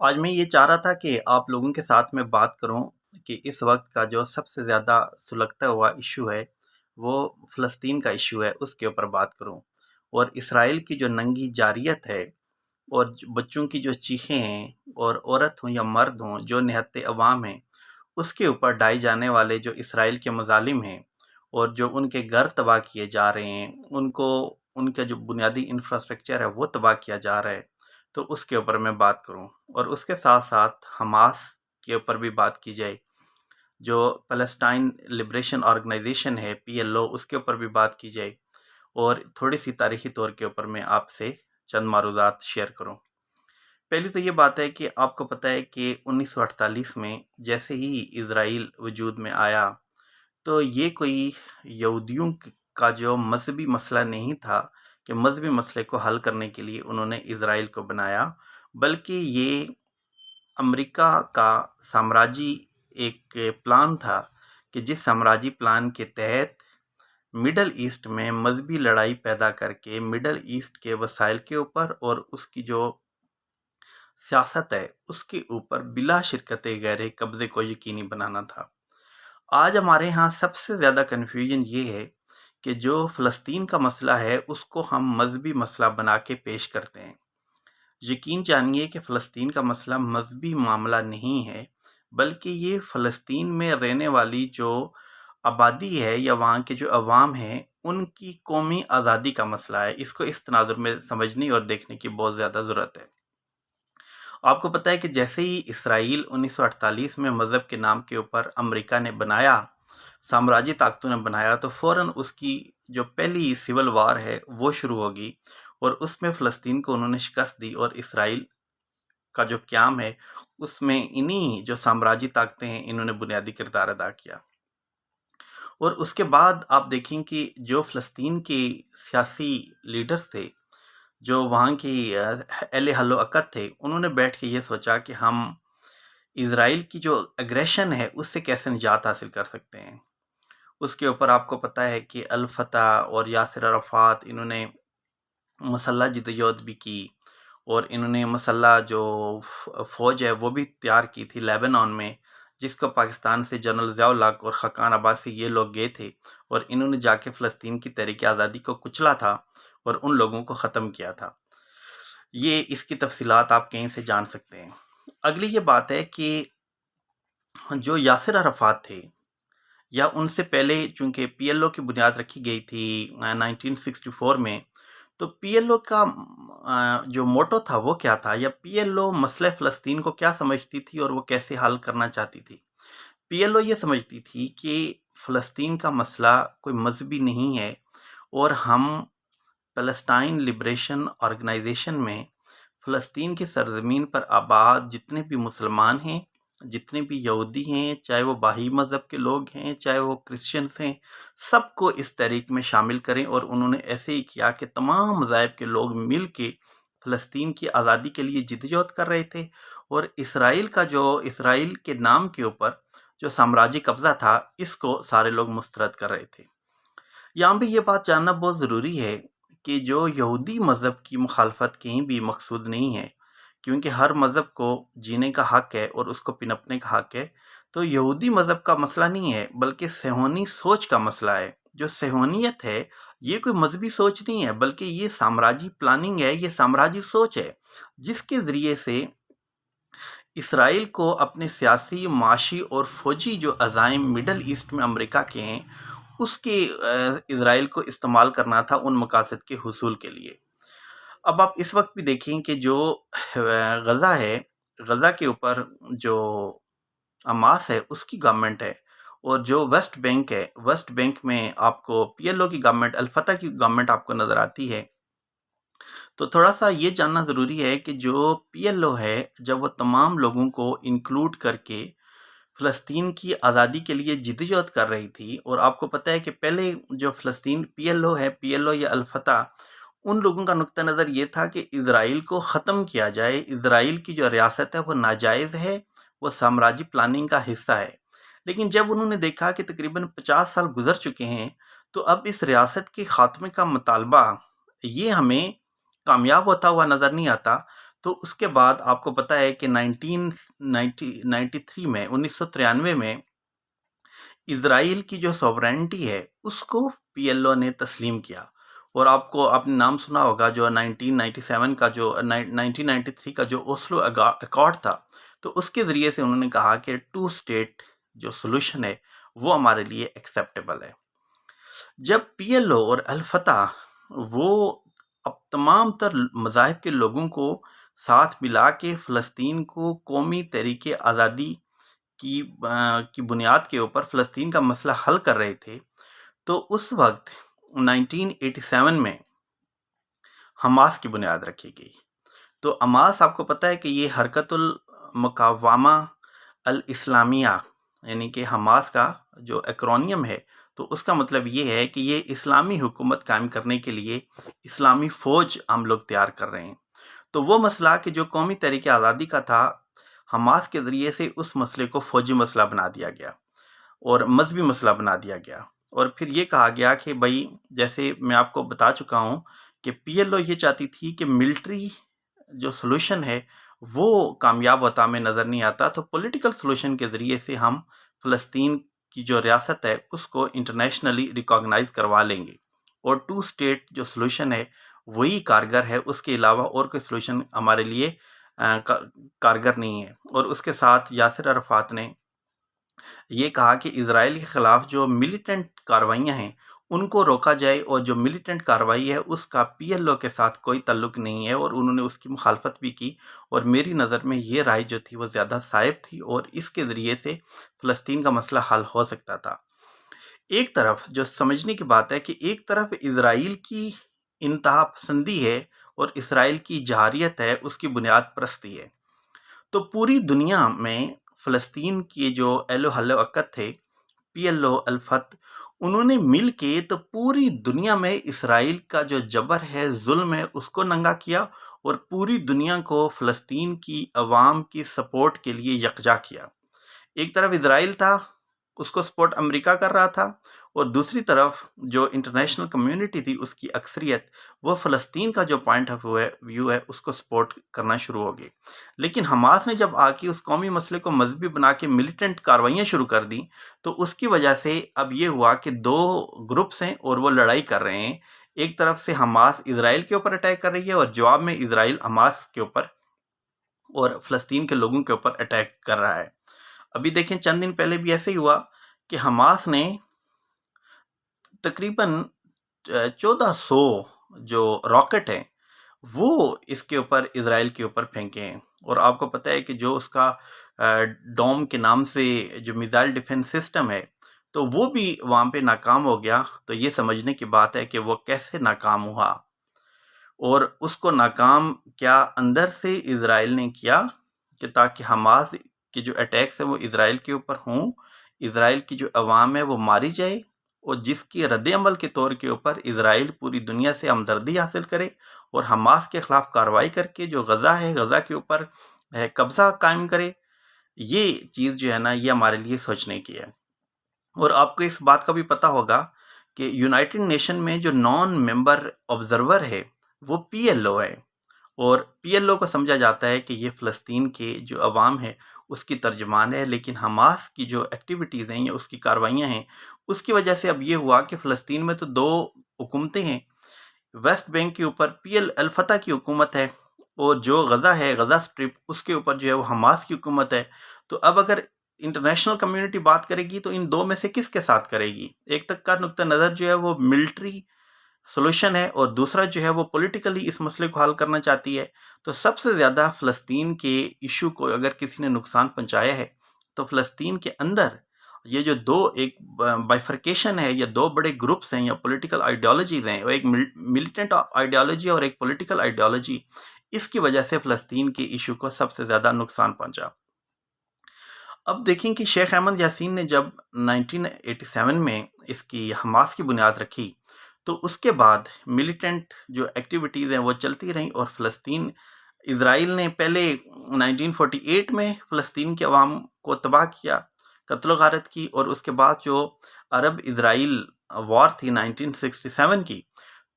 آج میں یہ چاہ رہا تھا کہ آپ لوگوں کے ساتھ میں بات کروں کہ اس وقت کا جو سب سے زیادہ سلگتا ہوا ایشو ہے وہ فلسطین کا ایشو ہے، اس کے اوپر بات کروں، اور اسرائیل کی جو ننگی جاریت ہے اور بچوں کی جو چیخیں ہیں، اور عورت ہوں یا مرد ہوں جو نہتے عوام ہیں، اس کے اوپر ڈھائے جانے والے جو اسرائیل کے مظالم ہیں، اور جو ان کے گھر تباہ کیے جا رہے ہیں، ان کا جو بنیادی انفراسٹرکچر ہے وہ تباہ کیا جا رہا ہے، تو اس کے اوپر میں بات کروں، اور اس کے ساتھ ساتھ حماس کے اوپر بھی بات کی جائے، جو پیلسٹائن لبریشن آرگنائزیشن ہے PLO، اس کے اوپر بھی بات کی جائے، اور تھوڑی سی تاریخی طور کے اوپر میں آپ سے چند معروضات شیئر کروں۔ پہلی تو یہ بات ہے کہ آپ کو پتہ ہے کہ 1948 میں جیسے ہی اسرائیل وجود میں آیا، تو یہ کوئی یہودیوں کا جو مذہبی مسئلہ نہیں تھا کہ مذہبی مسئلے کو حل کرنے کے لیے انہوں نے اسرائیل کو بنایا، بلکہ یہ امریکہ کا سامراجی ایک پلان تھا کہ جس سامراجی پلان کے تحت مڈل ایسٹ میں مذہبی لڑائی پیدا کر کے مڈل ایسٹ کے وسائل کے اوپر اور اس کی جو سیاست ہے اس کے اوپر بلا شرکت غیر قبضے کو یقینی بنانا تھا۔ آج ہمارے ہاں سب سے زیادہ کنفیوژن یہ ہے کہ جو فلسطین کا مسئلہ ہے اس کو ہم مذہبی مسئلہ بنا کے پیش کرتے ہیں۔ یقین جانیے کہ فلسطین کا مسئلہ مذہبی معاملہ نہیں ہے، بلکہ یہ فلسطین میں رہنے والی جو آبادی ہے یا وہاں کے جو عوام ہیں ان کی قومی آزادی کا مسئلہ ہے۔ اس کو اس تناظر میں سمجھنے اور دیکھنے کی بہت زیادہ ضرورت ہے۔ آپ کو پتہ ہے کہ جیسے ہی اسرائیل 1948 میں مذہب کے نام کے اوپر امریکہ نے بنایا، سامراجی طاقتوں نے بنایا، تو فوراً اس کی جو پہلی سول وار ہے وہ شروع ہوگی، اور اس میں فلسطین کو انہوں نے شکست دی، اور اسرائیل کا جو قیام ہے اس میں انہی جو سامراجی طاقتیں ہیں انہوں نے بنیادی کردار ادا کیا۔ اور اس کے بعد آپ دیکھیں کہ جو فلسطین کے سیاسی لیڈرز تھے، جو وہاں کی اہل حل و عقد تھے، انہوں نے بیٹھ کے یہ سوچا کہ ہم اسرائیل کی جو اگریشن ہے اس سے کیسے نجات حاصل کر سکتے ہیں۔ اس کے اوپر آپ کو پتہ ہے کہ الفتح اور یاسر عرفات انہوں نے مسلح جدوجہد بھی کی، اور انہوں نے مسلح جو فوج ہے وہ بھی تیار کی تھی لیبنان میں، جس کو پاکستان سے جنرل ضیاء الحق اور خاقان عباسی یہ لوگ گئے تھے، اور انہوں نے جا کے فلسطین کی تحریک آزادی کو کچلا تھا اور ان لوگوں کو ختم کیا تھا۔ یہ اس کی تفصیلات آپ کہیں سے جان سکتے ہیں۔ اگلی یہ بات ہے کہ جو یاسر عرفات تھے، یا ان سے پہلے چونکہ PLO کی بنیاد رکھی گئی تھی 1964 میں، تو PLO کا جو موٹو تھا وہ کیا تھا، یا PLO مسئلہ فلسطین کو کیا سمجھتی تھی اور وہ کیسے حل کرنا چاہتی تھی؟ PLO یہ سمجھتی تھی کہ فلسطین کا مسئلہ کوئی مذہبی نہیں ہے، اور ہم پیلسٹائن لبریشن آرگنائزیشن میں فلسطین کی سرزمین پر آباد جتنے بھی مسلمان ہیں، جتنے بھی یہودی ہیں، چاہے وہ باہی مذہب کے لوگ ہیں، چاہے وہ کرسچنز ہیں، سب کو اس تحریک میں شامل کریں، اور انہوں نے ایسے ہی کیا کہ تمام مذاہب کے لوگ مل کے فلسطین کی آزادی کے لیے جدوجہد کر رہے تھے، اور اسرائیل کے نام کے اوپر جو سامراجی قبضہ تھا اس کو سارے لوگ مسترد کر رہے تھے۔ یہاں بھی یہ بات جاننا بہت ضروری ہے کہ جو یہودی مذہب کی مخالفت کہیں بھی مقصود نہیں ہے، کیونکہ ہر مذہب کو جینے کا حق ہے اور اس کو پنپنے کا حق ہے، تو یہودی مذہب کا مسئلہ نہیں ہے بلکہ صہیونی سوچ کا مسئلہ ہے۔ جو صہیونیت ہے یہ کوئی مذہبی سوچ نہیں ہے، بلکہ یہ سامراجی پلاننگ ہے، یہ سامراجی سوچ ہے، جس کے ذریعے سے اسرائیل کو اپنے سیاسی، معاشی اور فوجی جو عزائم مڈل ایسٹ میں امریکہ کے ہیں اس کے اسرائیل کو استعمال کرنا تھا ان مقاصد کے حصول کے لیے۔ اب آپ اس وقت بھی دیکھیں کہ جو غزہ ہے، غزہ کے اوپر جو حماس ہے اس کی گورنمنٹ ہے، اور جو ویسٹ بینک ہے، ویسٹ بینک میں آپ کو PLO کی گورنمنٹ، الفتح کی گورنمنٹ آپ کو نظر آتی ہے۔ تو تھوڑا سا یہ جاننا ضروری ہے کہ جو PLO ہے جب وہ تمام لوگوں کو انکلوڈ کر کے فلسطین کی آزادی کے لیے جدوجہد کر رہی تھی، اور آپ کو پتہ ہے کہ پہلے جو فلسطین PLO ہے، PLO یا الفتح، ان لوگوں کا نقطہ نظر یہ تھا کہ اسرائیل کو ختم کیا جائے، اسرائیل کی جو ریاست ہے وہ ناجائز ہے، وہ سامراجی پلاننگ کا حصہ ہے۔ لیکن جب انہوں نے دیکھا کہ تقریباً 50 سال گزر چکے ہیں، تو اب اس ریاست کے خاتمے کا مطالبہ یہ ہمیں کامیاب ہوتا ہوا نظر نہیں آتا، تو اس کے بعد آپ کو پتہ ہے کہ 1993 میں 1993 میں اسرائیل کی جو سوورینٹی ہے اس کو پی ایل او نے تسلیم کیا. اور آپ کو آپ نے نام سنا ہوگا جو 1997 کا جو 1993 کا جو اوسلو ایکارڈ تھا، تو اس کے ذریعے سے انہوں نے کہا کہ 2 اسٹیٹ جو سولوشن ہے وہ ہمارے لیے ایکسیپٹیبل ہے. جب پی ایل او اور الفتح وہ اب تمام تر مذاہب کے لوگوں کو ساتھ ملا کے فلسطین کو قومی تحریک آزادی کی بنیاد کے اوپر فلسطین کا مسئلہ حل کر رہے تھے، تو اس وقت 1987 میں حماس کی بنیاد رکھی گئی. تو حماس آپ کو پتہ ہے کہ یہ حرکت المقاومہ الاسلامیہ یعنی کہ حماس کا جو ایکرونیم ہے، تو اس کا مطلب یہ ہے کہ یہ اسلامی حکومت قائم کرنے کے لیے اسلامی فوج ہم لوگ تیار کر رہے ہیں. تو وہ مسئلہ کہ جو قومی تحریک آزادی کا تھا، حماس کے ذریعے سے اس مسئلے کو فوجی مسئلہ بنا دیا گیا اور مذہبی مسئلہ بنا دیا گیا. اور پھر یہ کہا گیا کہ بھائی جیسے میں آپ کو بتا چکا ہوں کہ پی ایل او یہ چاہتی تھی کہ ملٹری جو سولوشن ہے وہ کامیاب ہوتا ہمیں نظر نہیں آتا، تو پولیٹیکل سولوشن کے ذریعے سے ہم فلسطین کی جو ریاست ہے اس کو انٹرنیشنلی ریکاگنائز کروا لیں گے، اور 2 اسٹیٹ جو سولوشن ہے وہی کارگر ہے، اس کے علاوہ اور کوئی سولوشن ہمارے لیے کارگر نہیں ہے. اور اس کے ساتھ یاسر عرفات نے یہ کہا کہ اسرائیل کے خلاف جو ملیٹنٹ کاروائیاں ہیں ان کو روکا جائے، اور جو ملیٹنٹ کاروائی ہے اس کا پی ایل او کے ساتھ کوئی تعلق نہیں ہے، اور انہوں نے اس کی مخالفت بھی کی. اور میری نظر میں یہ رائے جو تھی وہ زیادہ صائب تھی، اور اس کے ذریعے سے فلسطین کا مسئلہ حل ہو سکتا تھا. ایک طرف جو سمجھنے کی بات ہے کہ ایک طرف اسرائیل کی انتہا پسندی ہے اور اسرائیل کی جہاریت ہے، اس کی بنیاد پرستی ہے. تو پوری دنیا میں فلسطین کے جو اہل و حل و عقد تھے، پی ایل او الفتح، انہوں نے مل کے تو پوری دنیا میں اسرائیل کا جو جبر ہے، ظلم ہے، اس کو ننگا کیا، اور پوری دنیا کو فلسطین کی عوام کی سپورٹ کے لیے یکجا کیا. ایک طرف اسرائیل تھا، اس کو سپورٹ امریکہ کر رہا تھا، اور دوسری طرف جو انٹرنیشنل کمیونٹی تھی اس کی اکثریت وہ فلسطین کا جو پوائنٹ آف ویو ہے اس کو سپورٹ کرنا شروع ہو گئی. لیکن حماس نے جب آ کے اس قومی مسئلے کو مذہبی بنا کے ملیٹنٹ کاروائیاں شروع کر دیں، تو اس کی وجہ سے اب یہ ہوا کہ 2 گروپس ہیں اور وہ لڑائی کر رہے ہیں. ایک طرف سے حماس اسرائیل کے اوپر اٹیک کر رہی ہے، اور جواب میں اسرائیل حماس کے اوپر اور فلسطین کے لوگوں کے اوپر اٹیک کر رہا ہے. ابھی دیکھیں چند دن پہلے بھی ایسے ہی ہوا کہ حماس نے تقریباً 1400 جو راکٹ ہیں وہ اس کے اوپر اسرائیل کے اوپر پھینکے ہیں. اور آپ کو پتہ ہے کہ جو اس کا ڈوم کے نام سے جو میزائل ڈیفنس سسٹم ہے تو وہ بھی وہاں پہ ناکام ہو گیا. تو یہ سمجھنے کی بات ہے کہ وہ کیسے ناکام ہوا، اور اس کو ناکام کیا اندر سے اسرائیل نے کیا کہ تاکہ حماس کے جو اٹیکس ہیں وہ اسرائیل کے اوپر ہوں، اسرائیل کی جو عوام ہے وہ ماری جائے، اور جس کی رد عمل کے طور کے اوپر اسرائیل پوری دنیا سے ہمدردی حاصل کرے اور حماس کے خلاف کارروائی کر کے جو غزہ ہے غزہ کے اوپر قبضہ قائم کرے. یہ چیز جو ہے نا یہ ہمارے لیے سوچنے کی ہے. اور آپ کو اس بات کا بھی پتہ ہوگا کہ یونائٹڈ نیشن میں جو نان ممبر آبزرور ہے وہ پی ایل او ہے، اور پی ایل او کو سمجھا جاتا ہے کہ یہ فلسطین کے جو عوام ہے اس کی ترجمان ہے. لیکن حماس کی جو ایکٹیویٹیز ہیں یا اس کی کاروائیاں ہیں اس کی وجہ سے اب یہ ہوا کہ فلسطین میں تو 2 حکومتیں ہیں. ویسٹ بینک کے اوپر پی ایل الفتح کی حکومت ہے، اور جو غزہ ہے غزہ سٹرپ اس کے اوپر جو ہے وہ حماس کی حکومت ہے. تو اب اگر انٹرنیشنل کمیونٹی بات کرے گی تو ان 2 میں سے کس کے ساتھ کرے گی؟ ایک تک کا نقطہ نظر جو ہے وہ ملٹری سولوشن ہے، اور دوسرا جو ہے وہ پولیٹیکلی اس مسئلے کو حل کرنا چاہتی ہے. تو سب سے زیادہ فلسطین کے ایشو کو اگر کسی نے نقصان پہنچایا ہے تو فلسطین کے اندر یہ جو 2 ایک بائفرکیشن ہے یا 2 بڑے گروپس ہیں یا پولیٹیکل آئیڈیالوجیز ہیں، ایک ملیٹنٹ آئیڈیالوجی اور ایک پولیٹیکل آئیڈیالوجی، اس کی وجہ سے فلسطین کے ایشو کو سب سے زیادہ نقصان پہنچا. اب دیکھیں کہ شیخ احمد یاسین نے جب 1987 میں اس کی حماس کی بنیاد رکھی تو اس کے بعد ملیٹنٹ جو ایکٹیویٹیز ہیں وہ چلتی رہیں، اور فلسطین اسرائیل نے پہلے 1948 میں فلسطین کے عوام کو تباہ کیا، قتل و غارت کی، اور اس کے بعد جو عرب اسرائیل وار تھی 1967 کی،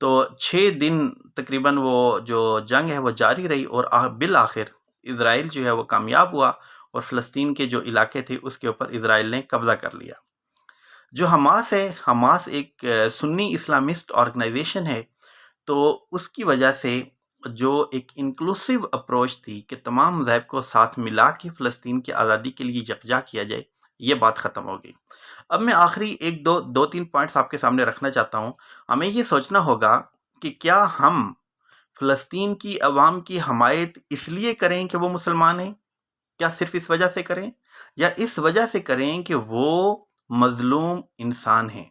تو 6 دن تقریباً وہ جو جنگ ہے وہ جاری رہی، اور بالآخر اسرائیل جو ہے وہ کامیاب ہوا، اور فلسطین کے جو علاقے تھے اس کے اوپر اسرائیل نے قبضہ کر لیا۔ جو حماس ہے، حماس ایک سنی اسلامسٹ آرگنائزیشن ہے، تو اس کی وجہ سے جو ایک انکلوسیو اپروچ تھی کہ تمام مذاہب کو ساتھ ملا کے فلسطین کی آزادی کے لیے یکجا کیا جائے، یہ بات ختم ہو گئی۔ اب میں آخری ایک دو تین پوائنٹس آپ کے سامنے رکھنا چاہتا ہوں۔ ہمیں یہ سوچنا ہوگا کہ کیا ہم فلسطین کی عوام کی حمایت اس لیے کریں کہ وہ مسلمان ہیں؟ کیا صرف اس وجہ سے کریں، یا اس وجہ سے کریں کہ وہ مظلوم انسان ہیں؟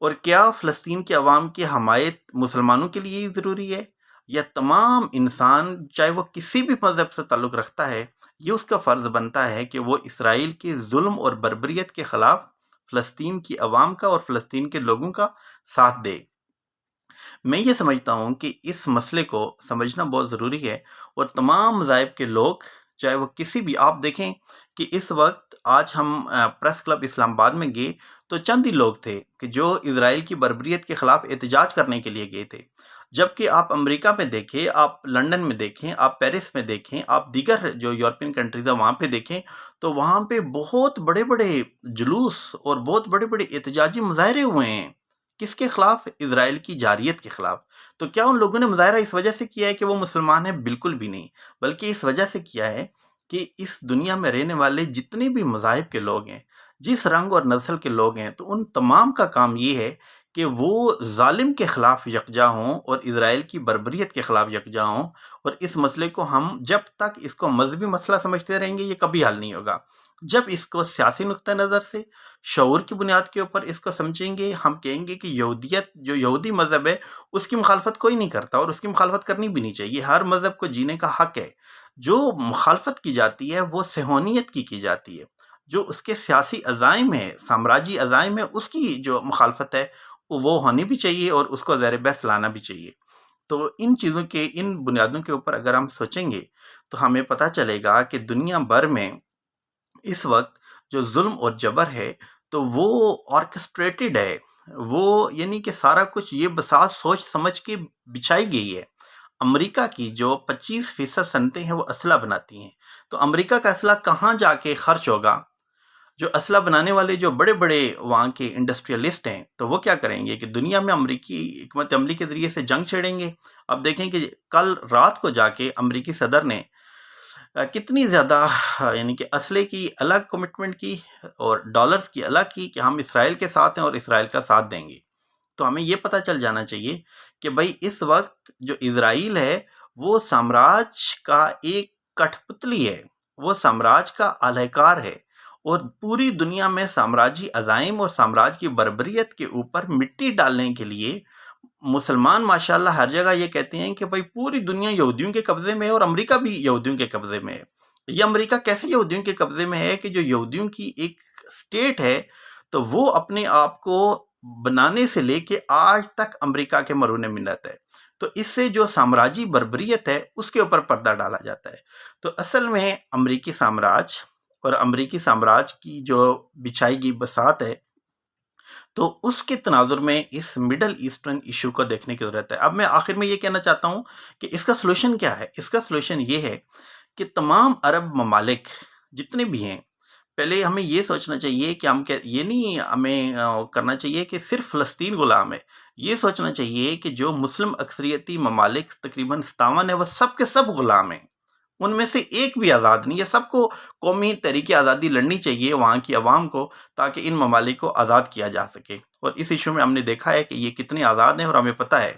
اور کیا فلسطین کی عوام کی حمایت مسلمانوں کے لیے ہی ضروری ہے، یا تمام انسان چاہے وہ کسی بھی مذہب سے تعلق رکھتا ہے، یہ اس کا فرض بنتا ہے کہ وہ اسرائیل کے ظلم اور بربریت کے خلاف فلسطین کی عوام کا اور فلسطین کے لوگوں کا ساتھ دے؟ میں یہ سمجھتا ہوں کہ اس مسئلے کو سمجھنا بہت ضروری ہے، اور تمام مذاہب کے لوگ چاہے وہ کسی بھی، آپ دیکھیں کہ اس وقت آج ہم پریس کلب اسلام آباد میں گئے تو چند ہی لوگ تھے کہ جو اسرائیل کی بربریت کے خلاف احتجاج کرنے کے لیے گئے تھے، جبکہ آپ امریکہ میں دیکھیں، آپ لندن میں دیکھیں، آپ پیرس میں دیکھیں، آپ دیگر جو یورپین کنٹریز ہیں وہاں پہ دیکھیں، تو وہاں پہ بہت بڑے بڑے جلوس اور بہت بڑے بڑے احتجاجی مظاہرے ہوئے ہیں۔ کس کے خلاف؟ اسرائیل کی جارحیت کے خلاف۔ تو کیا ان لوگوں نے مظاہرہ اس وجہ سے کیا ہے کہ وہ مسلمان ہیں؟ بالکل بھی نہیں، بلکہ اس وجہ سے کیا ہے کہ اس دنیا میں رہنے والے جتنے بھی مذاہب کے لوگ ہیں، جس رنگ اور نسل کے لوگ ہیں، تو ان تمام کا کام یہ ہے کہ وہ ظالم کے خلاف یکجا ہوں اور اسرائیل کی بربریت کے خلاف یکجا ہوں، اور اس مسئلے کو ہم جب تک اس کو مذہبی مسئلہ سمجھتے رہیں گے یہ کبھی حل نہیں ہوگا۔ جب اس کو سیاسی نقطہ نظر سے شعور کی بنیاد کے اوپر اس کو سمجھیں گے، ہم کہیں گے کہ یہودیت جو یہودی مذہب ہے اس کی مخالفت کوئی نہیں کرتا، اور اس کی مخالفت کرنی بھی نہیں چاہیے، ہر مذہب کو جینے کا حق ہے۔ جو مخالفت کی جاتی ہے وہ صہیونیت کی جاتی ہے، جو اس کے سیاسی عزائم ہے، سامراجی عزائم ہے، اس کی جو مخالفت ہے وہ ہونی بھی چاہیے، اور اس کو زیر بحث لانا بھی چاہیے۔ تو ان چیزوں کے، ان بنیادوں کے اوپر اگر ہم سوچیں گے تو ہمیں پتہ چلے گا کہ دنیا بھر میں اس وقت جو ظلم اور جبر ہے تو وہ آرکسٹریٹڈ ہے، وہ یعنی کہ سارا کچھ یہ بساط سوچ سمجھ کے بچھائی گئی ہے۔ امریکہ کی جو 25% صنعتیں ہیں وہ اسلحہ بناتی ہیں، تو امریکہ کا اسلحہ کہاں جا کے خرچ ہوگا؟ جو اسلحہ بنانے والے جو بڑے بڑے وہاں کے انڈسٹریلسٹ ہیں تو وہ کیا کریں گے کہ دنیا میں امریکی حکمت عملی کے ذریعے سے جنگ چھیڑیں گے۔ اب دیکھیں کہ کل رات کو جا کے امریکی صدر نے کتنی زیادہ یعنی کہ اسلحے کی الگ کمٹمنٹ کی اور ڈالرز کی الگ کی کہ ہم اسرائیل کے ساتھ ہیں اور اسرائیل کا ساتھ دیں گے۔ تو ہمیں یہ پتہ چل جانا چاہیے کہ بھائی اس وقت جو اسرائیل ہے وہ سامراج کا ایک کٹھ پتلی ہے، وہ سامراج کا اہلکار ہے، اور پوری دنیا میں سامراجی عزائم اور سامراج کی بربریت کے اوپر مٹی ڈالنے کے لیے مسلمان ماشاءاللہ ہر جگہ یہ کہتے ہیں کہ بھائی پوری دنیا یہودیوں کے قبضے میں ہے، اور امریکہ بھی یہودیوں کے قبضے میں ہے۔ یہ امریکہ کیسے یہودیوں کے قبضے میں ہے کہ جو یہودیوں کی ایک سٹیٹ ہے تو وہ اپنے آپ کو بنانے سے لے کے آج تک امریکہ کے مرہون منت ہے، تو اس سے جو سامراجی بربریت ہے اس کے اوپر پردہ ڈالا جاتا ہے۔ تو اصل میں امریکی سامراج اور امریکی سامراج کی جو بچھائی گئی بساط ہے، تو اس کے تناظر میں اس مڈل ایسٹرن ایشو کو دیکھنے کی ضرورت ہے۔ اب میں آخر میں یہ کہنا چاہتا ہوں کہ اس کا سلوشن کیا ہے؟ اس کا سلوشن یہ ہے کہ تمام عرب ممالک جتنے بھی ہیں، پہلے ہمیں یہ سوچنا چاہیے کہ ہم یہ نہیں ہمیں کرنا چاہیے کہ صرف فلسطین غلام ہے، یہ سوچنا چاہیے کہ جو مسلم اکثریتی ممالک تقریباً 57 ہے وہ سب کے سب غلام ہیں، ان میں سے ایک بھی آزاد نہیں ہے۔ سب کو قومی تحریک آزادی لڑنی چاہیے وہاں کی عوام کو، تاکہ ان ممالک کو آزاد کیا جا سکے۔ اور اس ایشو میں ہم نے دیکھا ہے کہ یہ کتنے آزاد ہیں، اور ہمیں پتہ ہے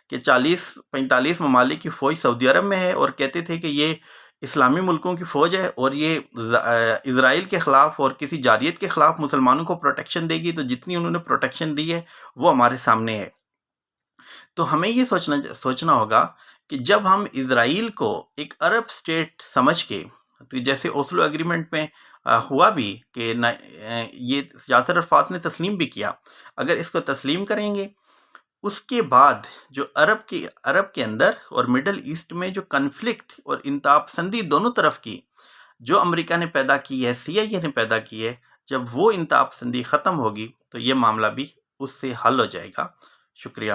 کہ 40-45 ممالک کی فوج سعودی عرب میں ہے، اور کہتے تھے کہ یہ اسلامی ملکوں کی فوج ہے اور یہ اسرائیل کے خلاف اور کسی جارحیت کے خلاف مسلمانوں کو پروٹیکشن دے گی، تو جتنی انہوں نے پروٹیکشن دی ہے وہ ہمارے سامنے ہے۔ تو ہمیں یہ سوچنا ہوگا کہ جب ہم اسرائیل کو ایک عرب سٹیٹ سمجھ کے، تو جیسے اوسلو ایگریمنٹ میں ہوا بھی کہ یہ یاسر عرفات نے تسلیم بھی کیا، اگر اس کو تسلیم کریں گے، اس کے بعد جو عرب کے اندر اور مڈل ایسٹ میں جو کنفلکٹ اور انتہا پسندی دونوں طرف کی جو امریکہ نے پیدا کی ہے، CIA نے پیدا کی ہے، جب وہ انتہا پسندی ختم ہوگی تو یہ معاملہ بھی اس سے حل ہو جائے گا۔ شکریہ۔